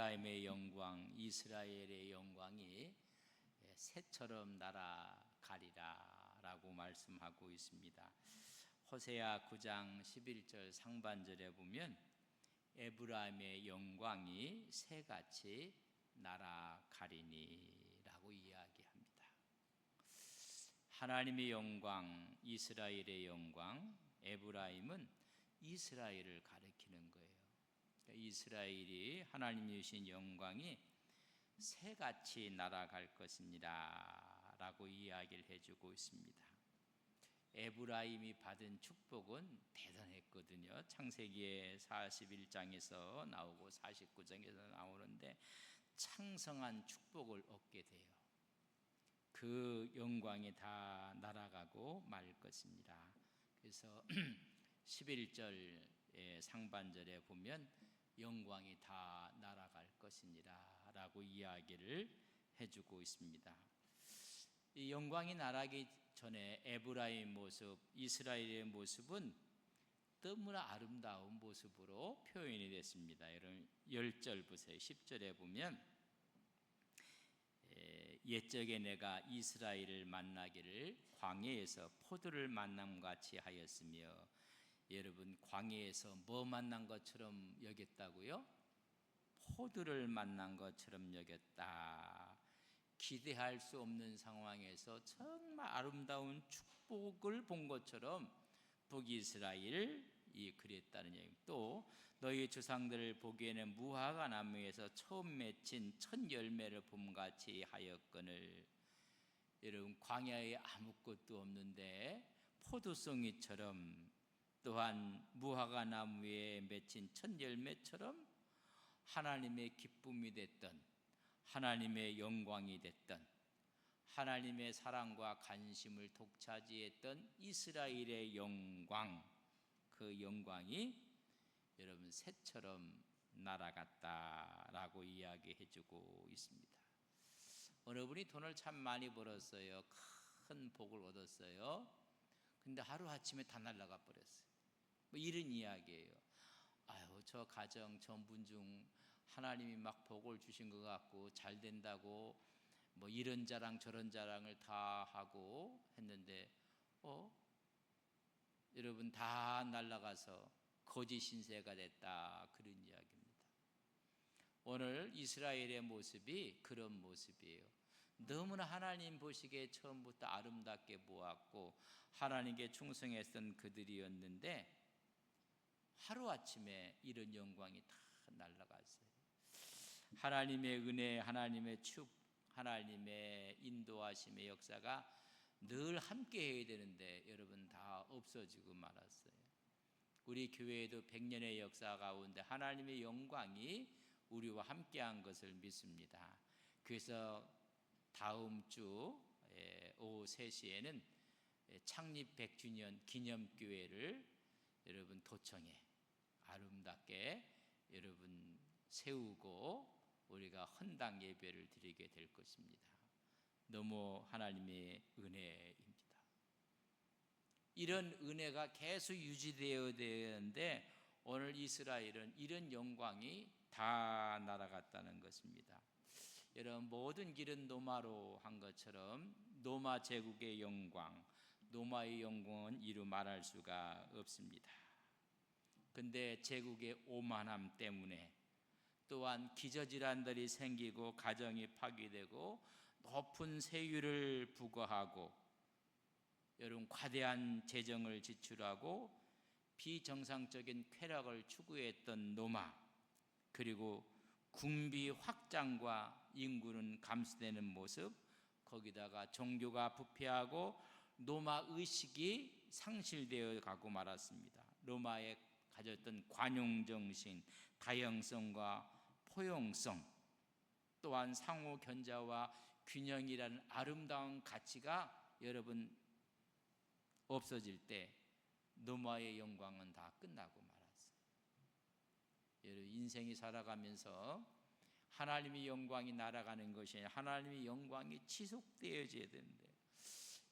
에브라임의 영광, 이스라엘의 영광이 새처럼 날아가리라 라고 말씀하고 있습니다. 호세아 9장 11절 상반절에 보면 에브라임의 영광이 새같이 날아가리니 라고 이야기합니다. 하나님의 영광, 이스라엘의 영광, 에브라임은 이스라엘을 가리키는 거예요. 이스라엘이 하나님이 주신 영광이 새같이 날아갈 것입니다 라고 이야기를 해주고 있습니다. 에브라임이 받은 축복은 대단했거든요. 창세기의 41장에서 나오고 49장에서 나오는데 창성한 축복을 얻게 돼요. 그 영광이 다 날아가고 말 것입니다. 그래서 11절 상반절에 보면 영광이 다 날아갈 것이니라 라고 이야기를 해주고 있습니다. 이 영광이 날아가기 전에 에브라임 모습, 이스라엘의 모습은 너무나 아름다운 모습으로 표현이 됐습니다. 여러분 10절 보세요. 10절에 보면 옛적에 내가 이스라엘을 만나기를 광야에서 포도를 만남같이 하였으며, 여러분 광야에서 뭐 만난 것처럼 여겼다고요? 포도를 만난 것처럼 여겼다. 기대할 수 없는 상황에서 정말 아름다운 축복을 본 것처럼 북이스라엘이 그랬다는 얘기. 또 너희 조상들을 보기에는 무화과 나무에서 처음 맺힌 첫 열매를 봄같이 하였거늘. 여러분 광야에 아무것도 없는데 포도송이처럼, 또한 무화과 나무에 맺힌 첫 열매처럼 하나님의 기쁨이 됐던, 하나님의 영광이 됐던, 하나님의 사랑과 관심을 독차지했던 이스라엘의 영광, 그 영광이 여러분 새처럼 날아갔다라고 이야기해 주고 있습니다. 어느 분이 돈을 참 많이 벌었어요. 큰 복을 얻었어요. 근데 하루아침에 다 날아가 버렸어요. 뭐 이런 이야기예요. 아유, 저 가정 전분 중 하나님이 막 복을 주신 것 같고 잘 된다고 뭐 이런 자랑 저런 자랑을 다 하고 했는데 여러분 다 날아가서 거짓 신세가 됐다, 그런 이야기입니다. 오늘 이스라엘의 모습이 그런 모습이에요. 너무나 하나님 보시기에 처음부터 아름답게 보았고 하나님께 충성했던 그들이었는데 하루아침에 이런 영광이 다 날아갔어요. 하나님의 은혜, 하나님의 축, 하나님의 인도하심의 역사가 늘 함께 해야 되는데 여러분 다 없어지고 말았어요. 우리 교회에도 100년의 역사 가운데 하나님의 영광이 우리와 함께한 것을 믿습니다. 그래서 다음 주 오후 3시에는 창립 100주년 기념교회를 여러분 도청에 아름답게 여러분 세우고 우리가 헌당 예배를 드리게 될 것입니다. 너무 하나님의 은혜입니다. 이런 은혜가 계속 유지되어야 되는데 오늘 이스라엘은 이런 영광이 다 날아갔다는 것입니다. 여러분 모든 길은 노마로 한 것처럼 노마 제국의 영광, 노마의 영광은 이루 말할 수가 없습니다. 근데 제국의 오만함 때문에, 또한 기저질환들이 생기고 가정이 파괴되고 높은 세율을 부과하고 여러분 과대한 재정을 지출하고 비정상적인 쾌락을 추구했던 노마, 그리고 군비 확장과 인구는 감소되는 모습, 거기다가 종교가 부패하고 로마 의식이 상실되어 가고 말았습니다. 로마에 가졌던 관용정신, 다양성과 포용성, 또한 상호 견자와 균형이라는 아름다운 가치가 여러분 없어질 때 로마의 영광은 다 끝나고 말았어요. 여러분 인생이 살아가면서 하나님의 영광이 날아가는 것이 아니라 하나님의 영광이 지속되어져야 되는데,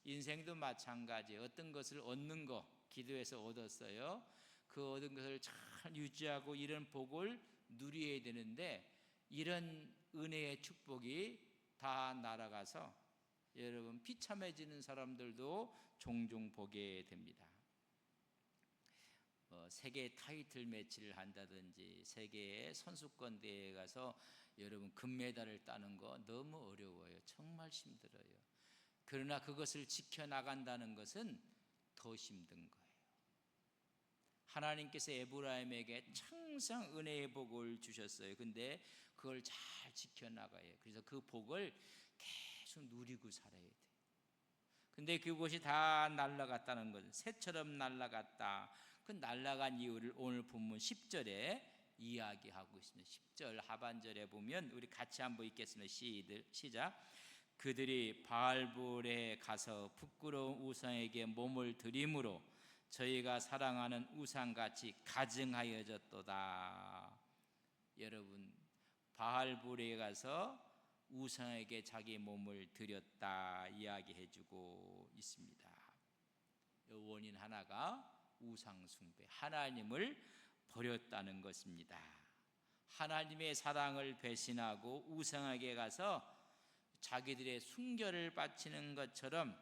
인생도 마찬가지. 어떤 것을 얻는 거 기도해서 얻었어요. 그 얻은 것을 잘 유지하고 이런 복을 누려야 되는데 이런 은혜의 축복이 다 날아가서 여러분 비참해지는 사람들도 종종 보게 됩니다. 세계 타이틀 매치를 한다든지 세계의 선수권 대회에 가서 여러분 금메달을 따는 거 너무 어려워요. 정말 힘들어요. 그러나 그것을 지켜나간다는 것은 더 힘든 거예요. 하나님께서 에브라임에게 항상 은혜의 복을 주셨어요. 근데 그걸 잘 지켜나가요. 그래서 그 복을 계속 누리고 살아야 돼요. 근데 그것이 다 날아갔다는 것은 새처럼 날아갔다. 그 날아간 이유를 오늘 본문 10절에 이야기하고 있습니다. 10절 하반절에 보면 우리 같이 한번 읽겠습니다. 시작. 그들이 바알볼에 가서 부끄러운 우상에게 몸을 드림으로 저희가 사랑하는 우상같이 가증하여졌도다. 여러분 바알볼에 가서 우상에게 자기 몸을 드렸다 이야기해주고 있습니다. 원인 하나가 우상 숭배, 하나님을 버렸다는 것입니다. 하나님의 사랑을 배신하고 우상에게 가서 자기들의 순결을 바치는 것처럼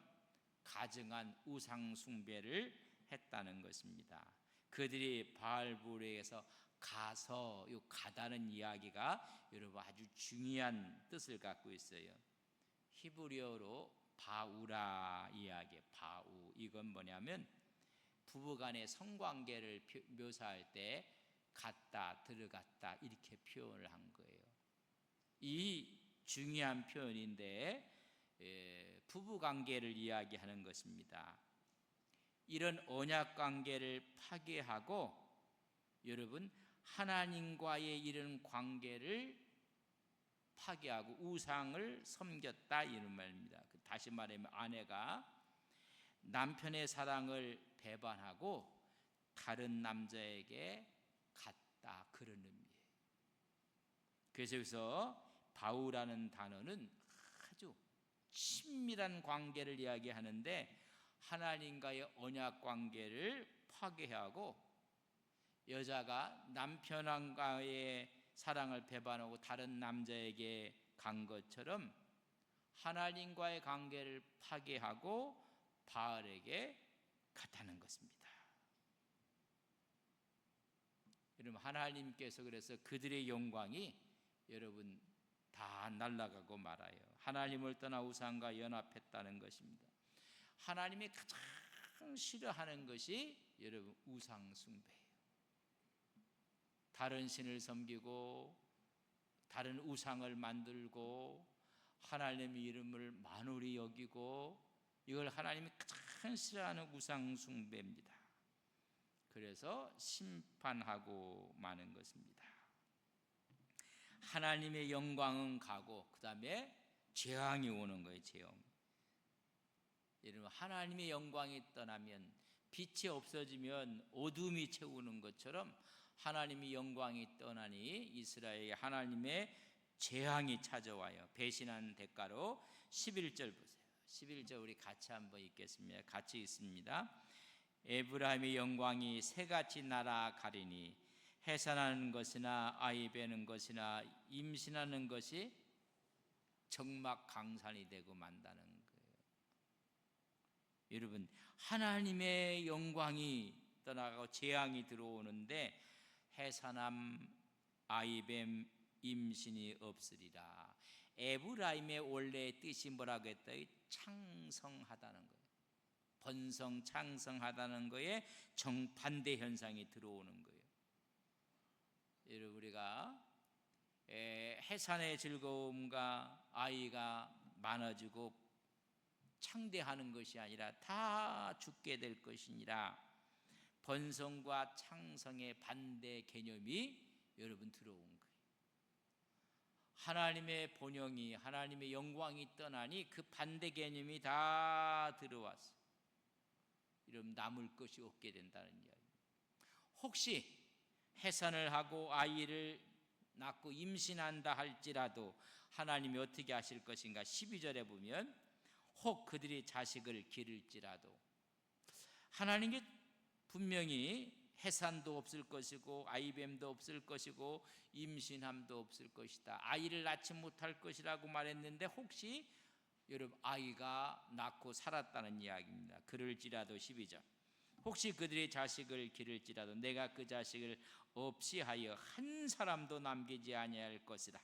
가증한 우상 숭배를 했다는 것입니다. 그들이 바알볼에서 가서, 이 가다는 이야기가 여러분 아주 중요한 뜻을 갖고 있어요. 히브리어로 바우라 이야기, 바우. 이건 뭐냐면 부부간의 성관계를 묘사할 때 갔다 들어갔다 이렇게 표현을 한 거예요. 이 중요한 표현인데 부부관계를 이야기하는 것입니다. 이런 언약관계를 파괴하고 여러분 하나님과의 이런 관계를 파괴하고 우상을 섬겼다 이런 말입니다. 다시 말하면 아내가 남편의 사랑을 배반하고 다른 남자에게 갔다 그런 의미예요. 그래서 여기서 바우라는 단어는 아주 친밀한 관계를 이야기하는데 하나님과의 언약 관계를 파괴하고 여자가 남편과의 사랑을 배반하고 다른 남자에게 간 것처럼 하나님과의 관계를 파괴하고 바알에게 갔다는 것입니다. 여러분 하나님께서 그래서 그들의 영광이 여러분 다 날아가고 말아요. 하나님을 떠나 우상과 연합했다는 것입니다. 하나님이 가장 싫어하는 것이 여러분 우상 숭배예요. 다른 신을 섬기고 다른 우상을 만들고 하나님의 이름을 만홀히 여기고 이걸 하나님이 가장 싫어하는 우상 숭배입니다. 그래서 심판하고 마는 것입니다. 하나님의 영광은 가고 그 다음에 재앙이 오는 거예요. 재앙. 여러분 하나님의 영광이 떠나면 빛이 없어지면 어둠이 채우는 것처럼 하나님의 영광이 떠나니 이스라엘에 하나님의 재앙이 찾아와요. 배신한 대가로 11절 보세요. 11절 우리 같이 한번 읽겠습니다. 같이 읽습니다. 에브라임의 영광이 새같이 날아가리니 해산하는 것이나 아이 베는 것이나 임신하는 것이 적막강산이 되고 만다는 거예요. 여러분 하나님의 영광이 떠나가고 재앙이 들어오는데 해산함 아이뱀 임신이 없으리라. 에브라임의 원래의 뜻이 뭐라고 했다? 창성하다는 거예요. 번성 창성하다는 거에 정반대 현상이 들어오는 거예요. 여러분 우리가 해산의 즐거움과 아이가 많아지고 창대하는 것이 아니라 다 죽게 될 것이니라. 번성과 창성의 반대 개념이 여러분 들어온 거예요. 하나님의 본영이 하나님의 영광이 떠나니 그 반대 개념이 다 들어왔어. 이러면 남을 것이 없게 된다는 이야기입니다. 혹시 해산을 하고 아이를 낳고 임신한다 할지라도 하나님이 어떻게 하실 것인가? 12절에 보면 혹 그들이 자식을 기를지라도 하나님이 분명히 해산도 없을 것이고 아이뱀도 없을 것이고 임신함도 없을 것이다. 아이를 낳지 못할 것이라고 말했는데 혹시 여러분 아이가 낳고 살았다는 이야기입니다. 그럴지라도 12절 혹시 그들의 자식을 기를지라도 내가 그 자식을 없이 하여 한 사람도 남기지 아니할 것이다.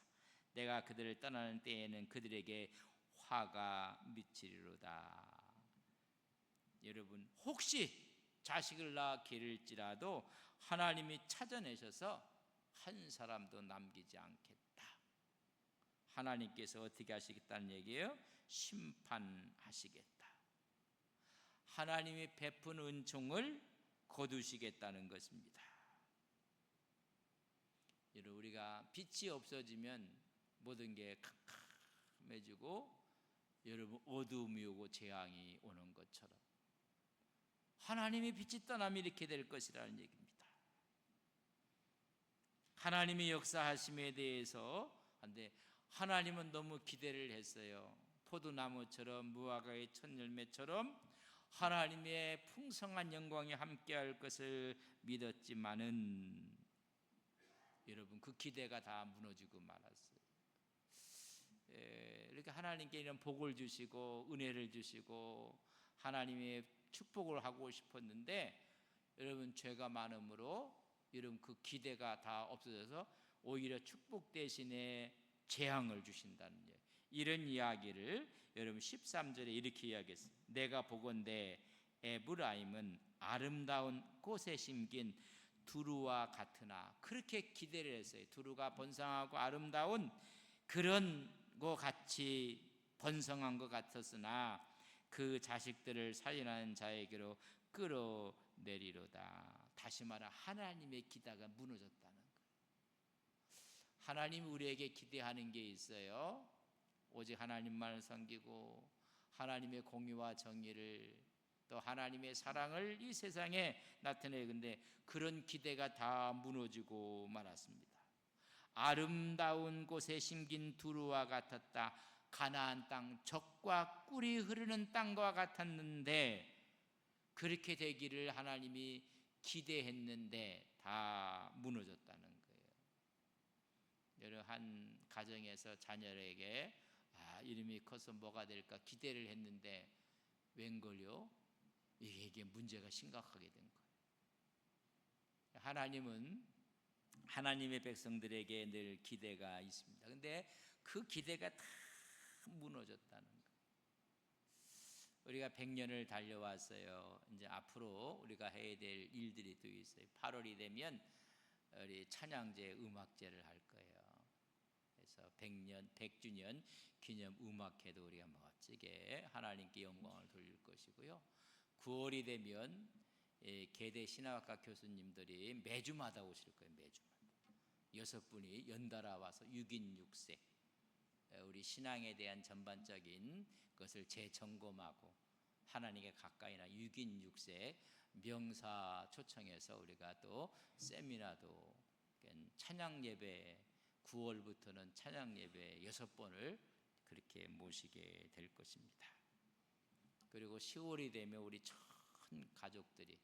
내가 그들을 떠나는 때에는 그들에게 화가 미치리로다. 여러분 혹시 자식을 낳아 기를지라도 하나님이 찾아내셔서 한 사람도 남기지 않겠다. 하나님께서 어떻게 하시겠다는 얘기예요? 심판하시겠다. 하나님이 베푼 은총을 거두시겠다는 것입니다. 여러분 우리가 빛이 없어지면 모든 게 캄캄해지고 여러분 어두움이 오고 재앙이 오는 것처럼 하나님의 빛이 떠나면 이렇게 될 것이라는 얘기입니다. 하나님의 역사하심에 대해서 근데 하나님은 너무 기대를 했어요. 포도나무처럼 무화과의 첫 열매처럼 하나님의 풍성한 영광이 함께할 것을 믿었지만은 여러분 그 기대가 다 무너지고 말았어요. 이렇게 하나님께 이런 복을 주시고 은혜를 주시고 하나님의 축복을 하고 싶었는데 여러분 죄가 많음으로 여러분 그 기대가 다 없어져서 오히려 축복 대신에 재앙을 주신다는 얘기. 이런 이야기를 여러분 13절에 이렇게 이야기했어요. 내가 보건대 에브라임은 아름다운 꽃에 심긴 두루와 같으나 그렇게 기대를 했어요. 두루가 번성하고 아름다운 그런 것 같이 번성한 것 같았으나 그 자식들을 살인하는 자에게로 끌어내리로다. 다시 말하 하나님의 기대가 무너졌다는 거예요. 하나님 우리에게 기대하는 게 있어요. 오직 하나님만을 섬기고 하나님의 공의와 정의를 또 하나님의 사랑을 이 세상에 나타내요. 근데 그런 기대가 다 무너지고 말았습니다. 아름다운 곳에 심긴 두루와 같았다. 가나안 땅 젖과 꿀이 흐르는 땅과 같았는데 그렇게 되기를 하나님이 기대했는데 다 무너졌다는 거예요. 여러분 한 가정에서 자녀에게 이름이 커서 뭐가 될까 기대를 했는데 웬걸요? 이게 문제가 심각하게 된 거예요. 하나님은 하나님의 백성들에게 늘 기대가 있습니다. 그런데 그 기대가 다 무너졌다는 거예요. 우리가 100년을 달려왔어요. 이제 앞으로 우리가 해야 될 일들이 또 있어요. 8월이 되면 우리 찬양제 음악제를 할 거예요. 그래서 100주년 기념 음악회도 우리가 멋지게 하나님께 영광을 돌릴 것이고요. 9월이 되면 계대 신학과 교수님들이 매주마다 오실 거예요. 매주마다 6분이 연달아 와서 6인 6세 우리 신앙에 대한 전반적인 것을 재점검하고 하나님께 가까이나 6인 6세 명사 초청해서 우리가 또 세미나도 찬양 예배 9월부터는 찬양 예배 6번을 그렇게 모시게 될 것입니다. 그리고 10월이 되면 우리 전 가족들이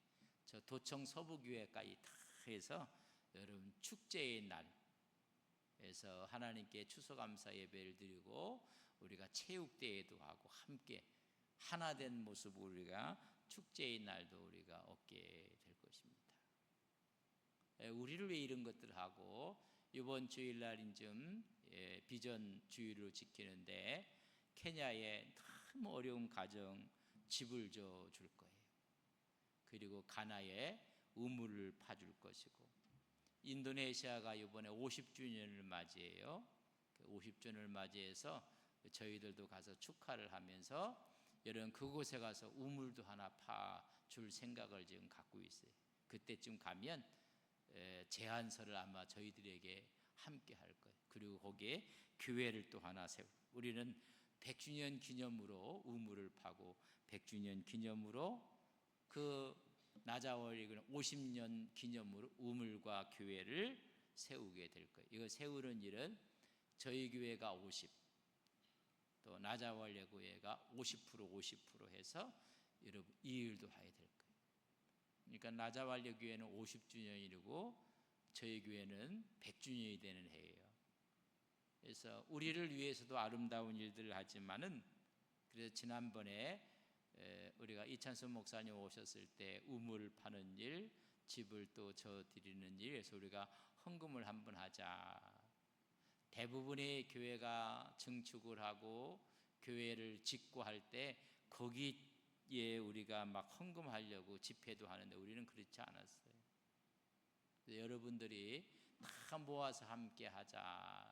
저 도청 서부교회까지 다 해서 여러분 축제의 날에서 하나님께 추수감사 예배를 드리고 우리가 체육대회도 하고 함께 하나된 모습으로 우리가 축제의 날도 우리가 얻게 될 것입니다. 우리를 위해 이런 것들을 하고 이번 주일날인 비전 주일을 지키는데 케냐에 너무 어려운 가정 집을 줄 거예요. 그리고 가나에 우물을 파줄 것이고 인도네시아가 이번에 50주년을 맞이해요. 50주년을 맞이해서 저희들도 가서 축하를 하면서 여러분 그곳에 가서 우물도 하나 파줄 생각을 지금 갖고 있어요. 그때쯤 가면 제안서를 아마 저희들에게 함께 할 거예요. 그리고 거기에 교회를 또 하나 세우고 우리는 100주년 기념으로 우물을 파고 100주년 기념으로 그 나자월이 50년 기념으로 우물과 교회를 세우게 될 거예요. 이거 세우는 일은 저희 교회가 50, 또 나자월 예교회가 50% 해서 여러분 이 일도 해야 될 거예요. 그러니까 나자왈리 교회는 50주년이고 저희 교회는 100주년이 되는 해예요. 그래서 우리를 위해서도 아름다운 일들을 하지만은, 그래서 지난번에 우리가 이찬수 목사님 오셨을 때 우물 파는 일, 집을 또 저 드리는 일에서 우리가 헌금을 한번 하자. 대부분의 교회가 증축을 하고 교회를 짓고 할 때 거기에 우리가 막 헌금하려고 집회도 하는데 우리는 그렇지 않았어요. 여러분들이 다 모아서 함께 하자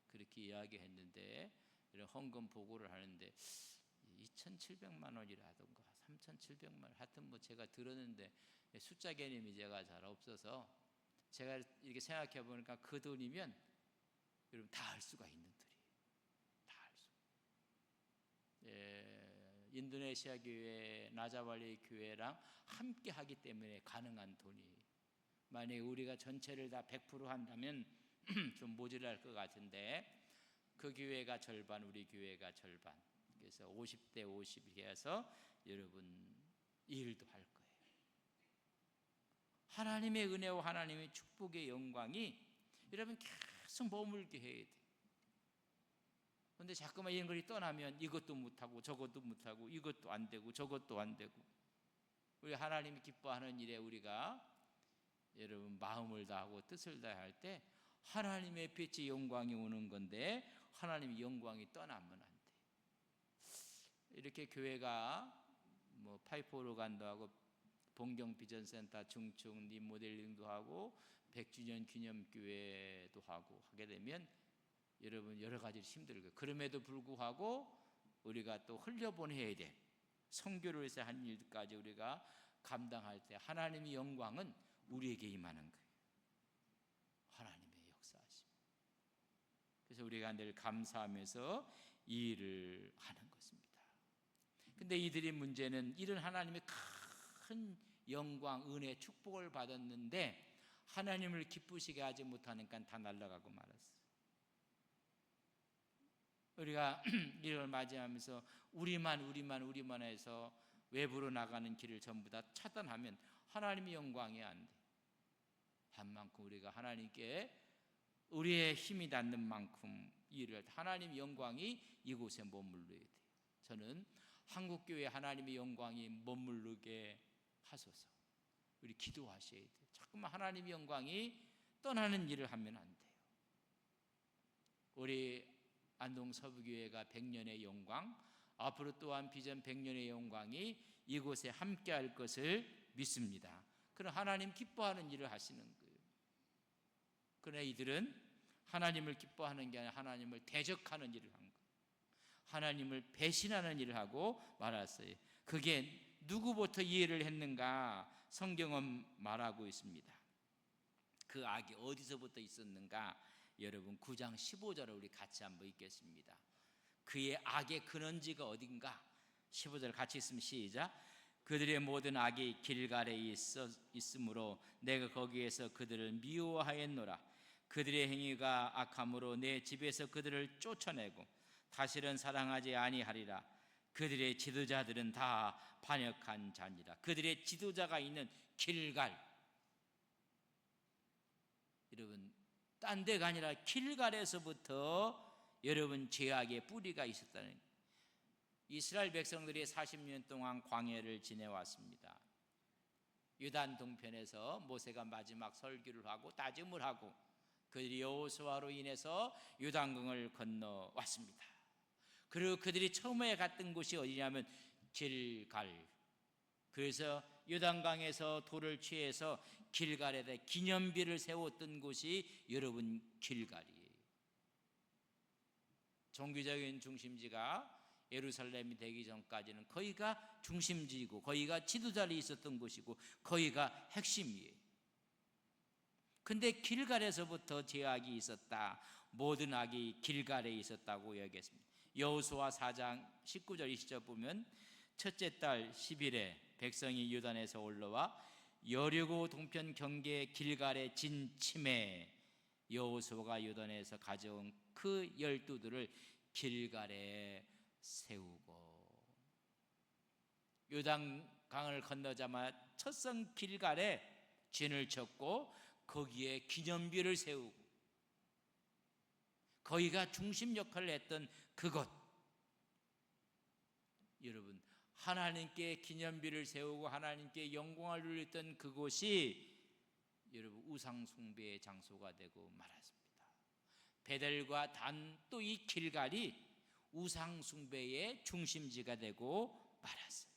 그렇게 이야기했는데, 이런 헌금 보고를 하는데 2,700만 원이라던가 3,700만 원, 하여튼 뭐 제가 들었는데 숫자 개념이 제가 잘 없어서, 제가 이렇게 생각해 보니까 그 돈이면 여러분 다 할 수가 있는 돈이에요. 다 할 수. 인도네시아 교회, 나자왈리 교회랑 함께 하기 때문에 가능한 돈이, 만약에 우리가 전체를 다 100% 한다면 좀 모자랄 것 같은데, 그 교회가 절반, 우리 교회가 절반, 그래서 50대 50 해서 여러분 이 일도 할 거예요. 하나님의 은혜와 하나님의 축복의 영광이 여러분 계속 머물게 해야 돼. 그런데 자꾸만 이런 것이 떠나면 이것도 못하고 저것도 못하고 이것도 안 되고 저것도 안 되고, 우리 하나님이 기뻐하는 일에 우리가 여러분 마음을 다하고 뜻을 다할 때 하나님의 빛의 영광이 오는 건데, 하나님의 영광이 떠나면 안 돼. 이렇게 교회가 뭐 파이프 오르간도 하고 봉경 비전센터 중축 리모델링도 하고 100주년 기념교회도 하고 하게 되면 여러분 여러 가지로 힘들고요. 그럼에도 불구하고 우리가 또 흘려보내야 돼. 선교를 위해서 한 일까지 우리가 감당할 때 하나님의 영광은 우리에게 임하는 거예요. 하나님의 역사하심. 그래서 우리가 늘 감사하면서 이 일을 하는 것입니다. 근데 이들의 문제는 이런 하나님의 큰 영광, 은혜, 축복을 받았는데 하나님을 기쁘시게 하지 못하니까 다 날아가고 말았어요. 우리가 이를 맞이하면서 우리만 해서 외부로 나가는 길을 전부 다 차단하면 하나님의 영광이 안 돼. 한 만큼 우리가 하나님께 우리의 힘이 닿는 만큼 일을, 하나님의 영광이 이곳에 머물러야 돼요. 저는 한국교회 하나님의 영광이 머무르게 하소서. 우리 기도하셔야 돼요. 자꾸만 하나님의 영광이 떠나는 일을 하면 안 돼요. 우리 안동 서부교회가 100년의 영광, 앞으로 또한 비전 100년의 영광이 이곳에 함께할 것을 믿습니다. 그럼 하나님 기뻐하는 일을 하시는 거예요. 그러나 이들은 하나님을 기뻐하는 게 아니라 하나님을 대적하는 일을 한 거예요. 하나님을 배신하는 일을 하고 말았어요. 그게 누구부터 이해를 했는가? 성경은 말하고 있습니다. 그 악이 어디서부터 있었는가? 여러분 9장 15절을 우리 같이 한번 읽겠습니다. 그의 악의 근원지가 어딘가? 15절 같이 있으면 시작. 그들의 모든 악이 길갈에 있으므로 내가 거기에서 그들을 미워하였노라. 그들의 행위가 악함으로 내 집에서 그들을 쫓아내고 다시는 사랑하지 아니하리라. 그들의 지도자들은 다 반역한 자니라. 그들의 지도자가 있는 길갈, 여러분 딴 데가 아니라 길갈에서부터 여러분 죄악의 뿌리가 있었다는, 이스라엘 백성들이 40년 동안 광야를 지내왔습니다. 유단 동편에서 모세가 마지막 설교를 하고 다짐을 하고 그들이 여호수아로 인해서 요단강을 건너왔습니다. 그리고 그들이 처음에 갔던 곳이 어디냐면 길갈. 그래서 요단강에서 돌을 취해서 길갈에다 기념비를 세웠던 곳이 여러분 길갈이에요. 종교적인 중심지가 예루살렘이 되기 전까지는 거기가 중심지이고 거기가 지도자리 있었던 곳이고 거기가 핵심이에요. 근데 길갈에서부터 죄악이 있었다. 모든 악이 길갈에 있었다고 여겼습니다. 여호수아 4장 19절 20절 보면 첫째 달 10일에 백성이 요단에서 올라와 여리고 동편 경계 길갈에 진침해 여호수아가 요단에서 가져온 그 12들을 길갈에 세우고, 요단강 강을 건너자마자 첫성 길갈에 진을 쳤고 거기에 기념비를 세우고 거기가 중심 역할을 했던 그곳, 여러분 하나님께 기념비를 세우고 하나님께 영광을 돌렸던 그곳이 여러분 우상 숭배의 장소가 되고 말았습니다. 베델과 단 또 이 길갈이 우상 숭배의 중심지가 되고 말았어요.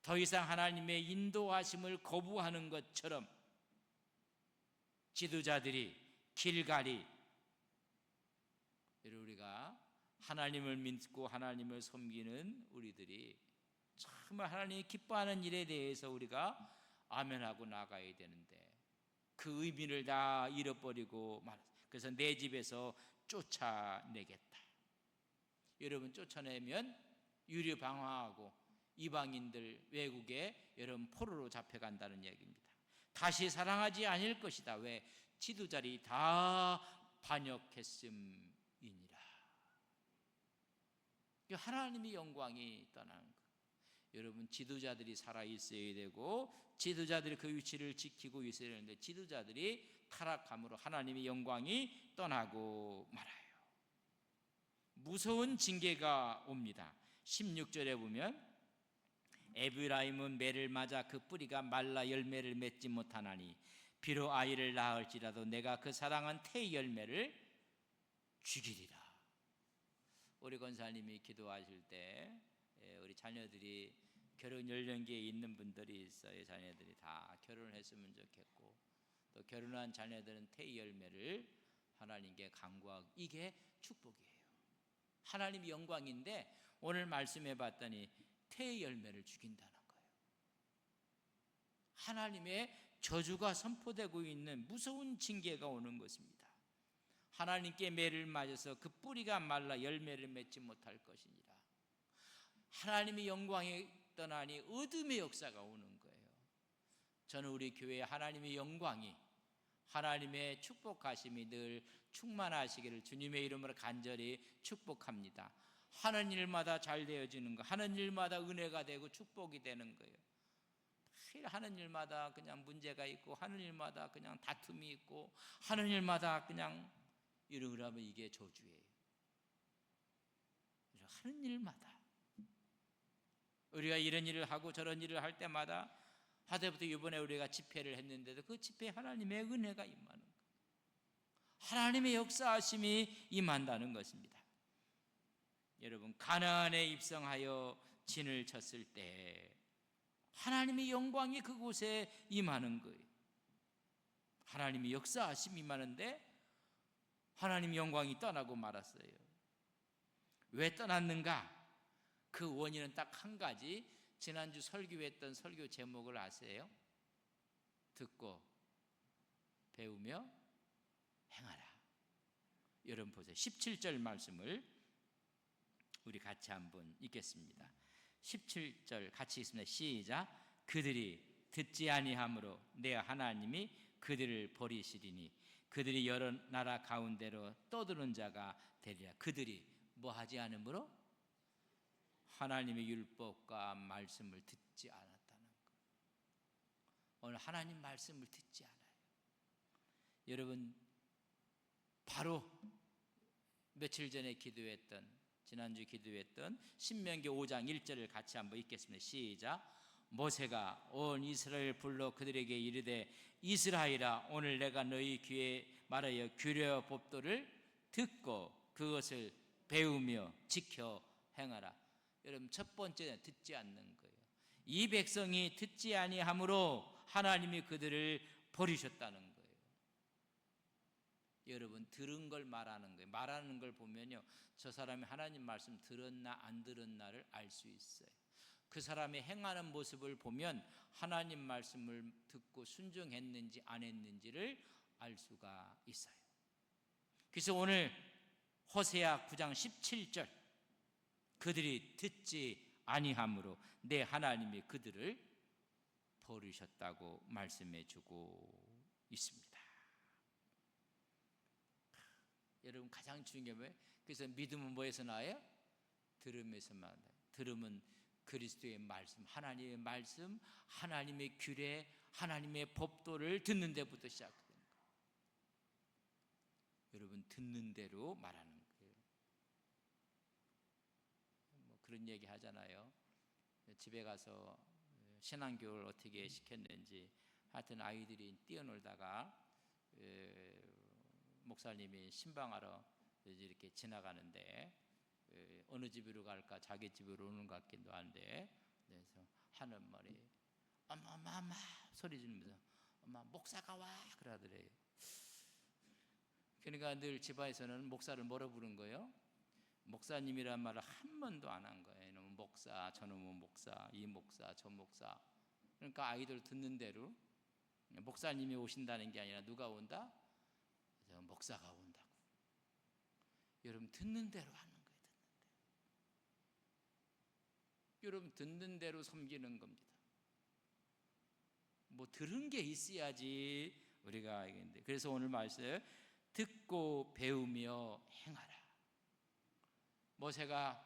더 이상 하나님의 인도하심을 거부하는 것처럼 지도자들이 길갈이, 우리가 하나님을 믿고 하나님을 섬기는 우리들이 정말 하나님이 기뻐하는 일에 대해서 우리가 아멘하고 나가야 되는데 그 의미를 다 잃어버리고 말았어요. 그래서 내 집에서 쫓아내겠다. 여러분 쫓아내면 유리방황하고 이방인들 외국에 여러분 포로로 잡혀간다는 얘기입니다. 다시 사랑하지 않을 것이다. 왜? 지도자들이 다 반역했음이니라. 하나님의 영광이 떠나는 것. 여러분 지도자들이 살아있어야 되고 지도자들이 그 위치를 지키고 있어야 되는데 지도자들이 타락함으로 하나님의 영광이 떠나고 말아요. 무서운 징계가 옵니다. 16절에 보면 에브라임은 매를 맞아 그 뿌리가 말라 열매를 맺지 못하나니 비록 아이를 낳을지라도 내가 그 사랑한 태의 열매를 죽이리라. 우리 권사님이 기도하실 때 우리 자녀들이 결혼 연령기에 있는 분들이 있어요. 자녀들이 다 결혼을 했으면 좋겠고 또 결혼한 자녀들은 태의 열매를 하나님께 간구하고, 이게 축복이에요. 하나님의 영광인데 오늘 말씀해 봤더니 태의 열매를 죽인다는 거예요. 하나님의 저주가 선포되고 있는 무서운 징계가 오는 것입니다. 하나님께 매를 맞아서 그 뿌리가 말라 열매를 맺지 못할 것이니라. 하나님의 영광이 떠나니 어둠의 역사가 오는 거예요. 저는 우리 교회에 하나님의 영광이, 하나님의 축복하심이 늘 충만하시기를 주님의 이름으로 간절히 축복합니다. 하는 일마다 잘 되어지는 거, 하는 일마다 은혜가 되고 축복이 되는 거예요. 하는 일마다 그냥 문제가 있고 하는 일마다 그냥 다툼이 있고 하는 일마다 그냥 이러면 이게 저주예요. 하는 일마다 우리가 이런 일을 하고 저런 일을 할 때마다 하다부터 이번에 우리가 집회를 했는데도 그 집회에 하나님의 은혜가 임하는 거예요. 하나님의 역사하심이 임한다는 것입니다. 여러분 가나안에 입성하여 진을 쳤을 때 하나님의 영광이 그곳에 임하는 거예요. 하나님의 역사하심이 임하는데 하나님의 영광이 떠나고 말았어요. 왜 떠났는가? 그 원인은 딱 한 가지. 지난주 설교했던 설교 제목을 아세요? 듣고 배우며 행하라. 여러분 보세요. 17절 말씀을 우리 같이 한번 읽겠습니다. 17절 같이 읽습니다. 시작. 그들이 듣지 아니함으로 내 하나님이 그들을 버리시리니 그들이 여러 나라 가운데로 떠드는 자가 되리라. 그들이 뭐 하지 않으므로? 하나님의 율법과 말씀을 듣지 않았다는 것. 오늘 하나님 말씀을 듣지 않아요. 여러분 바로 며칠 전에 기도했던, 지난주 기도했던 신명기 5장 1절을 같이 한번 읽겠습니다. 시작. 모세가 온 이스라엘 불러 그들에게 이르되 이스라엘아 오늘 내가 너희 귀에 말하여 규례와 법도를 듣고 그것을 배우며 지켜 행하라. 여러분 첫 번째는 듣지 않는 거예요. 이 백성이 듣지 아니함으로 하나님이 그들을 버리셨다는 거예요. 여러분 들은 걸 말하는 거예요. 말하는 걸 보면요, 저 사람이 하나님 말씀 들었나 안 들었나를 알 수 있어요. 그 사람이 행하는 모습을 보면 하나님 말씀을 듣고 순종했는지 안 했는지를 알 수가 있어요. 그래서 오늘 호세아 9장 17절 그들이 듣지 아니함으로 내 하나님이 그들을 버리셨다고 말씀해 주고 있습니다. 여러분 가장 중요한 거예요. 그래서 믿음은 뭐에서 나와요? 들음에서 나와요. 들음은 그리스도의 말씀, 하나님의 말씀, 하나님의 규례, 하나님의 법도를 듣는 데부터 시작됩니다. 여러분, 듣는 대로 말하는 거예요. 뭐 그런 얘기 하잖아요. 집에 가서 신앙교육을 어떻게 시켰는지, 하여튼 아이들이 뛰어놀다가 목사님이 신방하러 이렇게 지나가는데 어느 집으로 갈까, 자기 집으로 오는 것 같기도 한데, 그래서 하는 말이 엄마 소리 지르면서 엄마 목사가 와 그러더래요. 그러니까 늘 집안에서는 목사를 뭐라 부른 거예요? 목사님이란 말을 한 번도 안 한 거예요. 이놈은 목사, 저놈은 목사, 이 목사, 저 목사. 그러니까 아이들 듣는 대로, 목사님이 오신다는 게 아니라 누가 온다? 목사가 온다고. 여러분, 듣는 대로 하는 거예요. 여러분, 듣는 대로 섬기는 겁니다. 뭐 들은 게 있어야지 우리가 알겠는데, 그래서 오늘 말씀 듣고 배우며 행하라. 모세가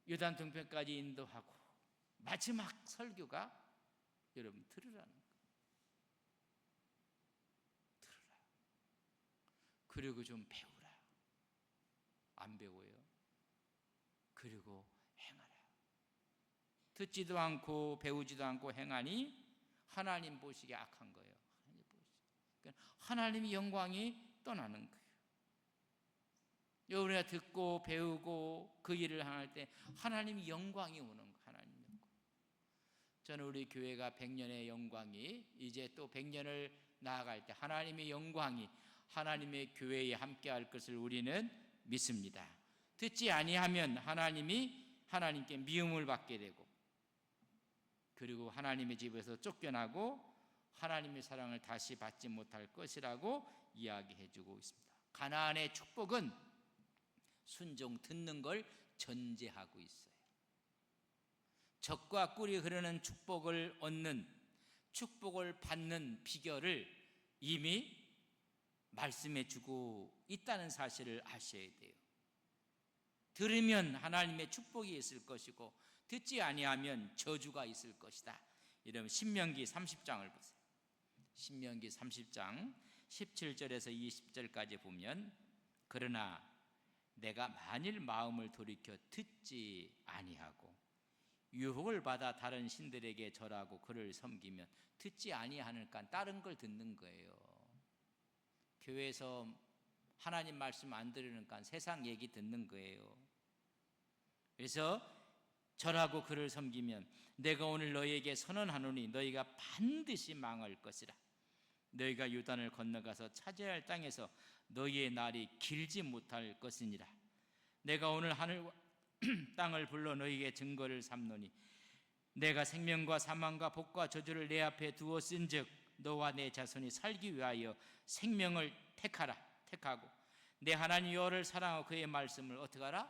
요단 동편까지 인도하고 마지막 설교가 여러분 들으라는 거예요. 들으라. 그리고 좀 배우라. 안 배워요. 그리고 행하라. 듣지도 않고 배우지도 않고 행하니 하나님 보시기에 악한 거예요. 하나님의 영광이 떠나는 거예요. 우리가 듣고 배우고 그 일을 행할 때 하나님의 영광이 오는 거예요. 하나님 영광. 저는 우리 교회가 100년의 영광이 이제 또 100년을 나아갈 때 하나님의 영광이 하나님의 교회에 함께할 것을 우리는 믿습니다. 듣지 아니하면 하나님께 미움을 받게 되고, 그리고 하나님의 집에서 쫓겨나고 하나님의 사랑을 다시 받지 못할 것이라고 이야기해 주고 있습니다. 가나안의 축복은 순종, 듣는 걸 전제하고 있어요. 젖과 꿀이 흐르는 축복을 얻는, 축복을 받는 비결을 이미 말씀해 주고 있다는 사실을 아셔야 돼요. 들으면 하나님의 축복이 있을 것이고 듣지 아니하면 저주가 있을 것이다. 이러면 신명기 30장을 보세요. 신명기 30장 17절에서 20절까지 보면, 그러나 내가 만일 마음을 돌이켜 듣지 아니하고 유혹을 받아 다른 신들에게 절하고 그를 섬기면, 듣지 아니하니까 다른 걸 듣는 거예요. 교회에서 하나님 말씀 안 들으니까 세상 얘기 듣는 거예요. 그래서 절하고 그를 섬기면 내가 오늘 너희에게 선언하노니 너희가 반드시 망할 것이라. 너희가 요단을 건너가서 차지해야 할 땅에서 너희의 날이 길지 못할 것이니라. 내가 오늘 하늘과 땅을 불러 너희에게 증거를 삼노니 내가 생명과 사망과 복과 저주를 내 앞에 두었은즉 너와 내 자손이 살기 위하여 생명을 택하고 내 하나님 여호와를 사랑하고 그의 말씀을 어떻게 하라?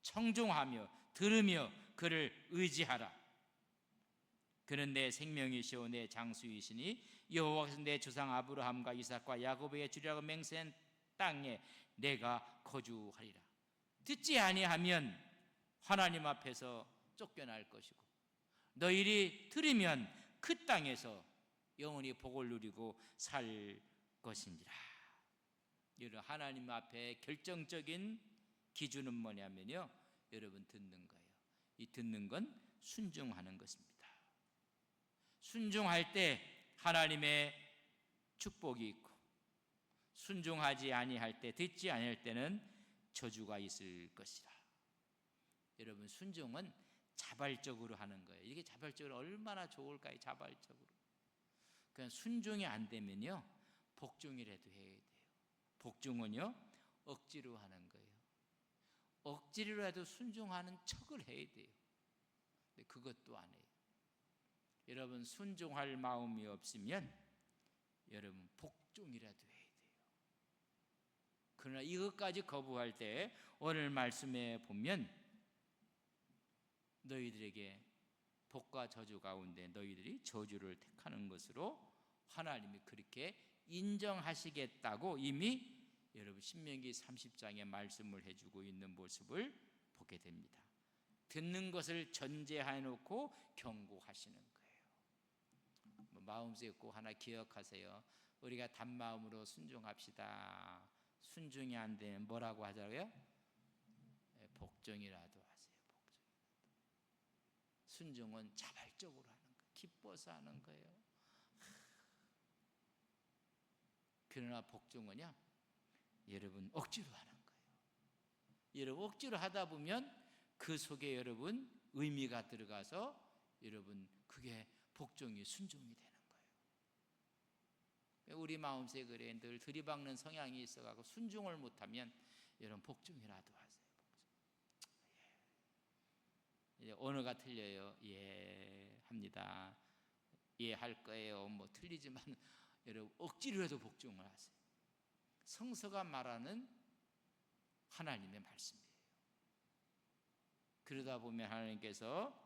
청종하며 들으며 그를 의지하라. 그는 내 생명이시오 내 장수이시니 여호와께서 내 조상 아브라함과 이삭과 야곱에게 주리라고 맹세한 땅에 내가 거주하리라. 듣지 아니하면 하나님 앞에서 쫓겨날 것이고, 너희들이 들으면 그 땅에서 영원히 복을 누리고 살 것이니라. 여러분, 하나님 앞에 결정적인 기준은 뭐냐면요, 여러분 듣는 거예요. 이 듣는 건 순종하는 것입니다. 순종할 때 하나님의 축복이 있고, 순종하지 아니할 때, 듣지 아니할 때는 저주가 있을 것이라. 여러분, 순종은 자발적으로 하는 거예요. 이게 자발적으로 얼마나 좋을까요? 자발적으로. 그냥 순종이 안 되면요, 복종이라도 해야 돼요. 복종은요, 억지로 하는 거예요. 억지로라도 순종하는 척을 해야 돼요. 근데 그것도 안 해요. 여러분, 순종할 마음이 없으면 여러분 복종이라도 해야 돼요. 그러나 이것까지 거부할 때 오늘 말씀에 보면 너희들에게 복과 저주 가운데 너희들이 저주를 택하는 것으로 하나님이 그렇게 인정하시겠다고 이미 여러분 신명기 30장에 말씀을 해주고 있는 모습을 보게 됩니다. 듣는 것을 전제해 놓고 경고하시는 거예요. 마음속에 꼭 하나 기억하세요. 우리가 단마음으로 순종합시다. 순종이 안 되면 뭐라고 하자고요? 복종이라도 하세요. 순종은 자발적으로 하는 거예요. 기뻐서 하는 거예요. 그러나 복종은요, 여러분 억지로 하는 거예요. 여러분 억지로 하다 보면 그 속에 여러분 의미가 들어가서 여러분 그게 복종이 순종이 되는 거예요. 우리 마음속에 그래 늘 들이박는 성향이 있어가지고 순종을 못하면 여러분 복종이라도 하세요. 이제 언어가 틀려요. 예 합니다. 예 할 거예요. 뭐 틀리지만 여러분 억지로라도 복종을 하세요. 성서가 말하는 하나님의 말씀이에요. 그러다 보면 하나님께서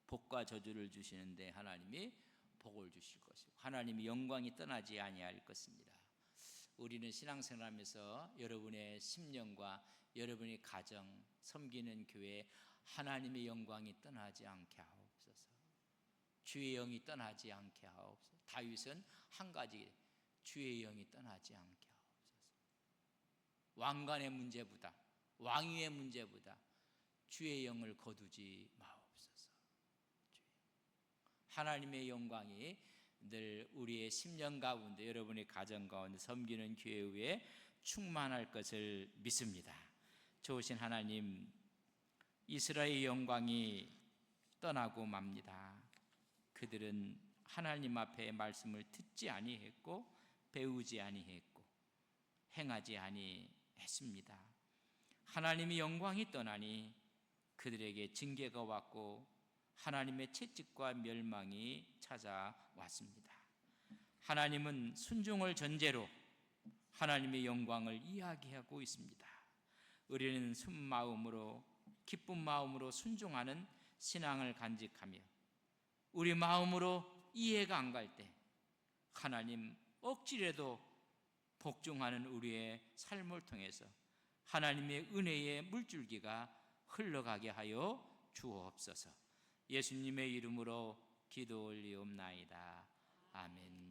복과 저주를 주시는데 하나님이 복을 주실 것이고 하나님의 영광이 떠나지 아니할 것입니다. 우리는 신앙생활하면서 여러분의 심령과 여러분의 가정, 섬기는 교회 하나님의 영광이 떠나지 않게 하옵소서. 주의 영이 떠나지 않게 하옵소서. 다윗은 한 가지, 주의 영이 떠나지 않게 하옵소서. 왕관의 문제보다, 왕위의 문제보다 주의 영을 거두지 마옵소서. 하나님의 영광이 늘 우리의 심령 가운데, 여러분의 가정 가운데, 섬기는 교회 위에 충만할 것을 믿습니다. 좋으신 하나님, 이스라엘의 영광이 떠나고 맙니다. 그들은 하나님 앞에 말씀을 듣지 아니했고 배우지 아니했고 행하지 아니했습니다. 하나님의 영광이 떠나니 그들에게 징계가 왔고 하나님의 채찍과 멸망이 찾아왔습니다. 하나님은 순종을 전제로 하나님의 영광을 이야기하고 있습니다. 우리는 순마음으로 기쁜 마음으로 순종하는 신앙을 간직하며 우리 마음으로 이해가 안 갈 때 하나님 억지라도 복종하는 우리의 삶을 통해서 하나님의 은혜의 물줄기가 흘러가게 하여 주옵소서. 예수님의 이름으로 기도 올리옵나이다. 아멘.